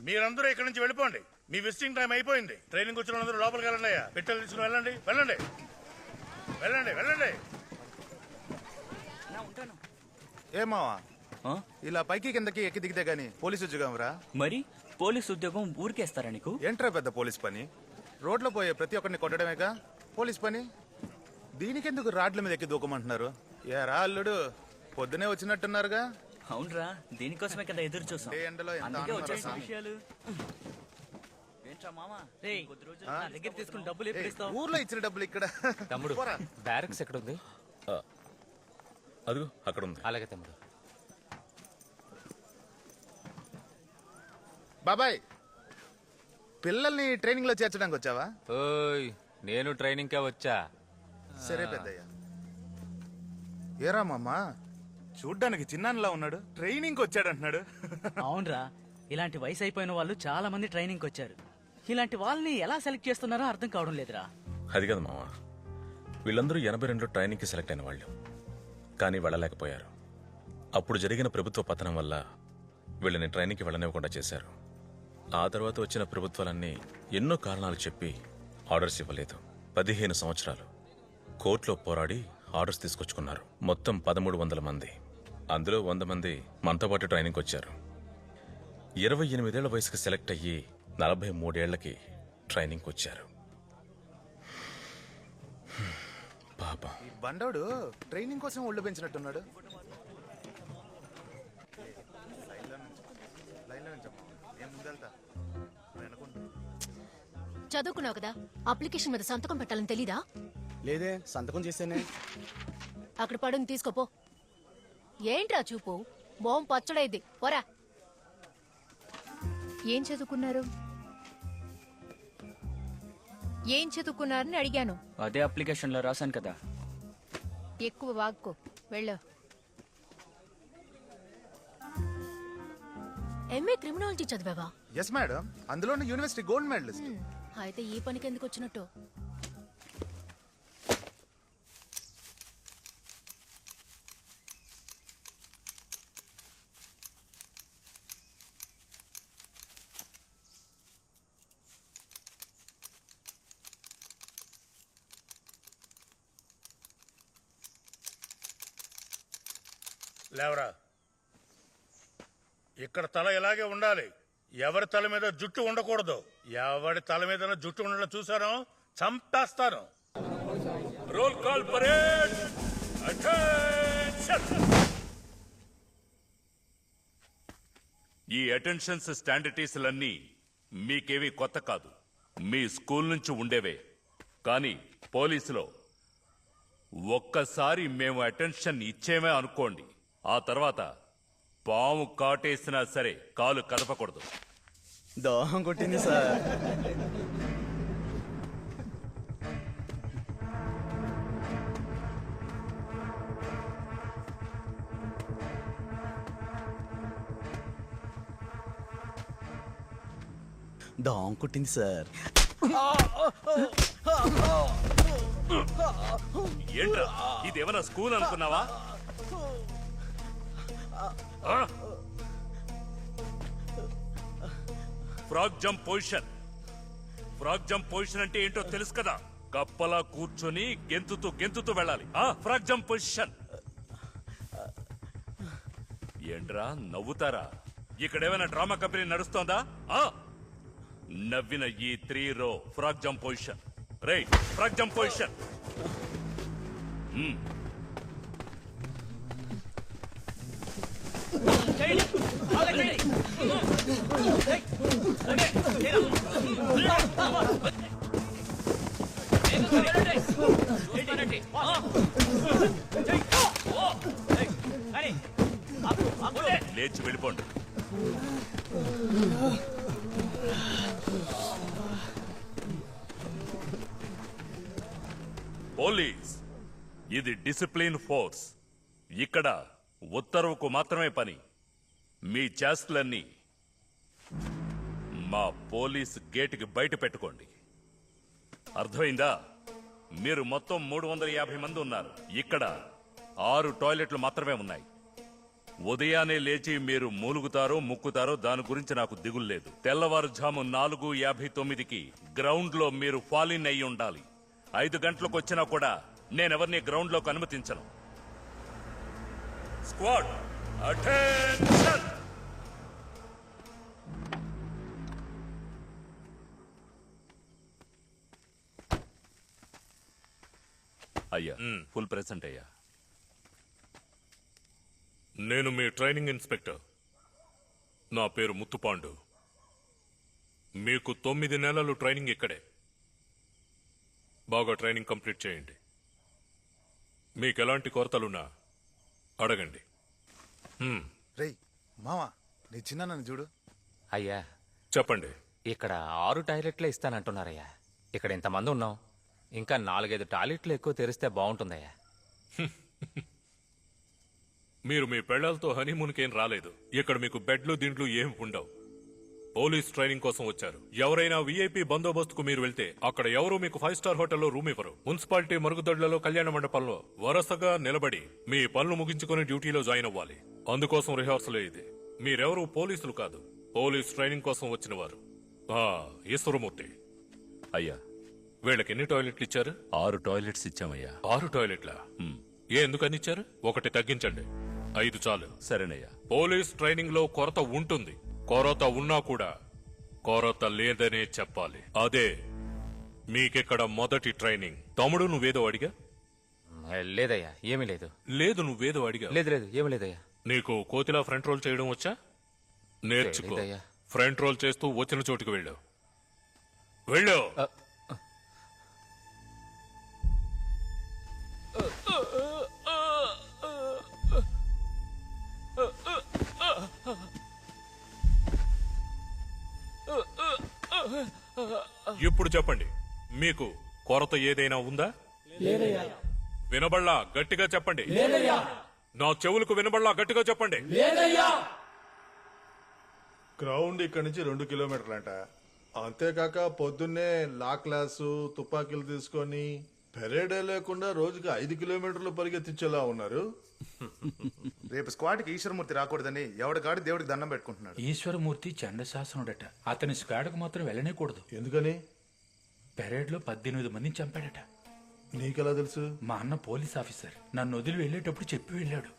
మీరందరూ ఇక్కడి నుంచి వెళ్ళిపోండి. మీ విజిటింగ్ టైం అయిపోయింది. ట్రైనింగ్ వచ్చిన అందరూ లోపలికి వెళ్ళండి అయ్యా. పెట్టెలు తీసుకుని వెళ్ళండి వెళ్ళండి వెళ్ళండి వెళ్ళండి. ఏమావా ఇలా పైకి కిందకి ఎక్కి దిగితే గానీ పోలీసు ఉద్యోగం రా? మరి పోలీసు ఉద్యోగం ఊరికేస్తారా నీకు? ఏంట్రా పెద్ద పోలీస్ పని? రోడ్లో పోయే ప్రతి ఒక్కరిని కొట్టడమేగా పోలీస్ పని. దీనికెందుకు రాడ్ల మీద ఎక్కి దూకమంటున్నారు? ఏ రా అల్లుడు, పొద్దునే వచ్చినట్టున్నారుగా? అవునరా, దీనికోసమే కదా ఎదురు చూసాం. ఎండలో ఎంత అందుకే ఆనందం వచ్చేసిన రా. విషయాలు. ఏంట్రా మామా, కొద్ది రోజులు నా దగ్గర తీసుకుని డబ్బులు ఎప్పుడు ఇస్తావు? ఊర్లో ఇచ్చిన డబ్బులు ఇక్కడ. తమ్ముడు పోరా. బ్యారక్స్ ఎక్కడ ఉంది? అదిగో అక్కడ ఉంది. అలాగే తమ్ముడు. బాబాయ్, పిల్లల్ని ట్రైనింగ్ లో చేర్చడానికి వచ్చావా? ఓయ్, నేను ట్రైనింగ్ కే వచ్చా. సరే పెద్దయ్య. ఏరా మామ, చూడ్డానికి చిన్నాన్నలా ఉన్నాడు, ట్రైనింగ్ వచ్చాడు అంటున్నాడు. అవునరా, ఇలాంటి వయసు అయిపోయిన వాళ్ళు చాలా మంది ట్రైనింగ్ వచ్చారు. ఇలాంటి వాళ్ళని ఎలా సెలెక్ట్ చేస్తున్నారో అర్థం కావడం లేదురా. అది కదా మావా, వీళ్ళందరూ 82లో ట్రైనింగ్కి సెలెక్ట్ అయిన వాళ్ళు, కానీ వెళ్ళలేకపోయారు. అప్పుడు జరిగిన ప్రభుత్వ పతనం వల్ల వీళ్ళని ట్రైనింగ్కి వెళ్ళనివ్వకుండా చేశారు. ఆ తర్వాత వచ్చిన ప్రభుత్వాలన్నీ ఎన్నో కారణాలు చెప్పి ఆర్డర్స్ ఇవ్వలేదు. 15 సంవత్సరాలు కోర్టులో పోరాడి ఆర్డర్స్ తీసుకొచ్చుకున్నారు. మొత్తం 1300 మంది. అందులో 100 మంది మనతో పాటు ట్రైనింగ్కి వచ్చారు. 28 ఏళ్ల వయసుకి సెలెక్ట్ అయ్యి 43 ఏళ్లకి ట్రైనింగ్కి వచ్చారు. పాపం. ఈ బండోడు ట్రైనింగ్ కోసం ఒళ్ళు పెంచినట్టున్నాడు. చదువుకున్నావు కదా, అప్లికేషన్ మీద సంతకం పెట్టాలని తెలీదా? లేదే, సంతకం చేశానే. అక్కడ పడుని తీసుకోపో. ఏంట్రా చూపు, మొహం పచ్చడైంది. పోరా. ఏం చదువుకున్నారు? ఏం చదువుకున్నారని అడిగాను. అదే అప్లికేషన్ లో రాశాను కదా. ఎక్కువ వాక్కో, వెళ్ళు. ఎంఏ క్రిమినాలజీ చదివావా? ఎస్ మేడం, అందులోని యూనివర్సిటీ గోల్డ్ మెడలిస్ట్. అయితే ఈ పనికి ఎందుకు వచ్చినట్టు? లేవరా. ఇక్కడ తల ఇలాగే ఉండాలి. ఎవరి తల మీద జుట్టు ఉండకూడదు. ఎవరి తల మీద జుట్టు ఉండడం చూసారో చంపేస్తాను. Roll call parade. అటెన్షన్. ఈ అటెన్షన్స్ స్టాండర్టీస్లన్నీ మీకేవి కొత్త కాదు, మీ స్కూల్ నుంచి ఉండేవే. కానీ పోలీసులో ఒక్కసారి మేము అటెన్షన్ ఇచ్చేమే అనుకోండి, ఆ తర్వాత పాము కాటేసినా సరే కాలు కదపకూడదు. దోహం కొట్టింది సార్. దోహం కొట్టింది సార్. ఏంట్రా, ఇదేమన్నా స్కూల్ అనుకున్నావా? Frog jump position. Frog jump position అంటే ఏంటో తెలుసు కదా? కప్పలా కూర్చొని గెంతుతూ గెంతుతూ వెళ్ళాలి. Frog jump position. ఏంట్రా నవ్వుతారా? ఇక్కడేమైనా డ్రామా కంపెనీ నడుస్తోందా? నవ్విన ఈ 3 రో frog jump position. Right, frog jump position. లేచి వెళ్ళిపోండి. పోలీస్ ఇది డిసిప్లిన్ ఫోర్స్. ఇక్కడ ఉత్తర్వుకు మాత్రమే పని. మీ చేష్టలన్నీ మా పోలీస్ గేటుకి బయట పెట్టుకోండి. అర్థమైందా? మీరు మొత్తం 350 మంది ఉన్నారు. ఇక్కడ 6 టాయిలెట్లు మాత్రమే ఉన్నాయి. ఉదయాన్నే లేచి మీరు మూలుగుతారో ముక్కుతారో దాని గురించి నాకు దిగులు లేదు. తెల్లవారుజాము 4:59కి గ్రౌండ్ లో మీరు ఫాలిన్ అయి ఉండాలి. 5 గంటలకు వచ్చినా కూడా నేనెవరిని గ్రౌండ్ లోకి అనుమతించను. Squad attention. అయ్యా, ఫుల్ ప్రెసెంట్ అయ్యా. నేను మీ ట్రైనింగ్ ఇన్స్పెక్టర్. నా పేరు ముత్తుపాండు. మీకు 9 నెలలు ట్రైనింగ్ ఇక్కడే. బాగా ట్రైనింగ్ కంప్లీట్ చేయండి. మీకు ఎలాంటి కొరతలున్నా అడగండి. రేయ్ మావా, నీ చిన్న నన్ను చూడు. అయ్యా, చెప్పండి. ఇక్కడ 6 టాయిలెట్లే ఇస్తానంటున్నారయ్యా. ఇక్కడ ఇంతమంది ఉన్నాం, ఇంకా 4-5 టాయిలెట్లు ఎక్కువ తెరిస్తే బాగుంటుందయ్యా. మీరు మీ పెళ్లాలతో హనీమూన్కేం రాలేదు. ఇక్కడ మీకు బెడ్లు దిండ్లు ఏం ఉండవు. పోలీస్ ట్రైనింగ్ కోసం వచ్చారు. ఎవరైనా వీఐపీ బందోబస్తుకు మీరు వెళ్తే అక్కడ ఎవరు మీకు 5 స్టార్ హోటల్లో రూమ్ ఇవ్వరు. మున్సిపాలిటీ మరుగుదొడ్లలో, కళ్యాణ మండపంలో వరుసగా నిలబడి మీ పనులు ముగించుకుని డ్యూటీలో జాయిన్ అవ్వాలి. అందుకోసం రిహార్సల్ ఇది. మీరెవరు పోలీసులు కాదు, పోలీస్ ట్రైనింగ్ కోసం వచ్చిన వారు. ఈశ్వరమూర్తి, అయ్యా, వీళ్ళకి ఎన్ని టాయిలెట్లు ఇచ్చారు? 6 టాయిలెట్స్ ఇచ్చామయ్యా. 6 టాయిలెట్లా? ఎందుకని ఇచ్చారు? 1 తగ్గించండి, 5 చాలు. సరేనయ్యా. పోలీస్ ట్రైనింగ్ లో కొరత ఉంటుంది. కొరత ఉన్నా కూడా కొరత లేదనే చెప్పాలి. అదే మీకిక్కడ మొదటి ట్రైనింగ్. తమ్ముడు, నువ్వేదో అడిగా? లేదయ్యా, ఏమీ లేదు. లేదు, నువ్వేదో అడిగా? లేదు లేదు, ఏమీ లేదయ్యా. నీకు కోతిలా ఫ్రంట్ రోల్ చేయడం వచ్చా? నేర్చుకో. తెలీదయ్యా. ఫ్రంట్ రోల్ చేస్తూ వచ్చిన చోటుకు వెళ్ళు. వెళ్ళు. ఇప్పుడు చెప్పండి, మీకు కొరత ఏదైనా ఉందా? వినబడలా? గట్టిగా చెప్పండి. నా చెవులకు వినబడలా? గట్టిగా చెప్పండి. గ్రౌండ్ ఇక్కడ నుంచి 2 కిలోమీటర్లంట. అంతేకాక పొద్దున్నే లా క్లాసు, తుపాకీలు తీసుకొని పెరేడే లేకుండా రోజుకి 5 కిలోమీటర్లు పరిగెత్తించేలా ఉన్నారు. రేపు స్క్వాడ్కి ఈశ్వరమూర్తి రాకూడదని ఎవడికాడు దేవుడికి దండం పెట్టుకుంటున్నాడు. ఈశ్వరమూర్తి చండశాసనుడట. అతని స్క్వాడ్కు మాత్రం వెళ్ళనేకూడదు. ఎందుకని? పెరేడ్ లో 18 మందిని చంపాడట. నీకెలా తెలుసు? మా అన్న పోలీస్ ఆఫీసర్ నన్ను వదిలి వెళ్ళేటప్పుడు చెప్పి వెళ్ళాడు.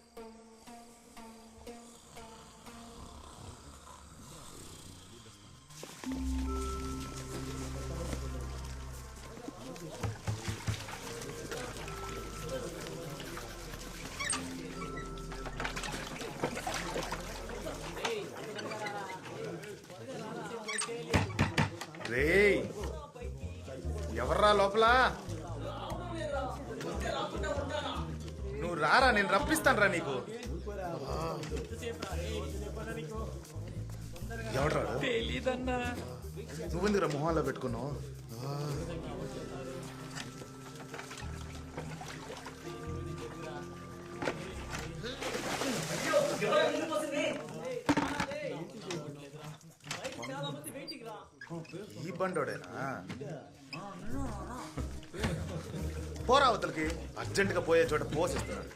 రేయ్, ఎవర్రా లోపల? నువ్వు రారా, నేను రప్పిస్తాను రా నీకు. ఎవడ్రా? తెలీదన్నా. నువ్వెందుకురా మొహాల్లో పెట్టుకున్నావు? ఈ బండోడేనా? పోరా అవతలకి. అర్జెంట్ గా పోయే చోట పోసిస్తున్నాడు.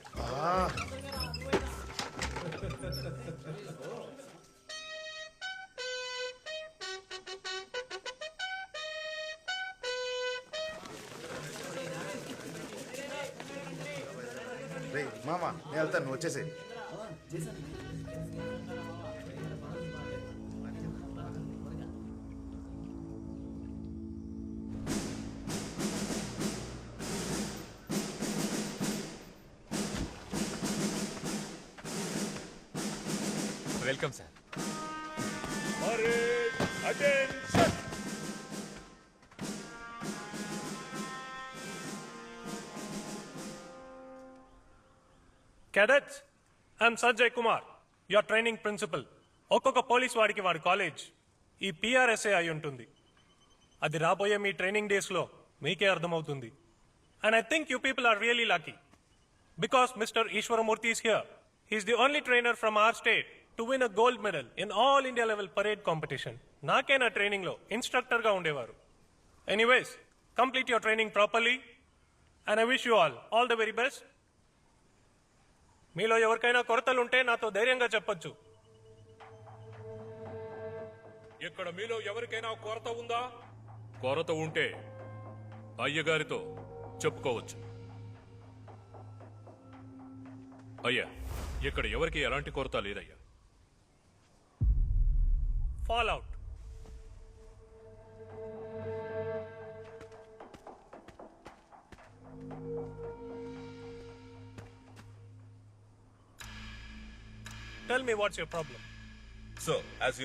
రేయ్ మామా, నేను వెళ్తాను, నువ్వు వచ్చేసి. Welcome sir. Attention. Cadets, I'm Sanjay Kumar, your training principal. ఒక్కొక్క పోలీస్ వాడికి వాడి కాలేజ్ ఈ పిఆర్ఎస్ఏ అయి ఉంటుంది. అది రాబోయే మీ ట్రైనింగ్ డేస్లో మీకే అర్థమవుతుంది. And I think you people are really lucky because mister Eswaramurthy is here. He is the only trainer from our state to win a gold medal in all India level parade competition. నాకైనా ట్రైనింగ్లో ఇన్స్ట్రక్టర్గా ఉండేవారు. Anyways, complete your training properly and I wish you all the very best. మీలో ఎవరికైనా కొరతలుంటే నాతో ధైర్యంగా చెప్పొచ్చు. ఇక్కడ మీలో ఎవరికైనా కొరత ఉందా? కొరత ఉంటే అయ్యగారితో చెప్పుకోవచ్చు. అయ్యా, ఇక్కడ ఎవరికి ఎలాంటి కొరత లేదయ్యా. Fall out. Tell me what's your problem. So, as you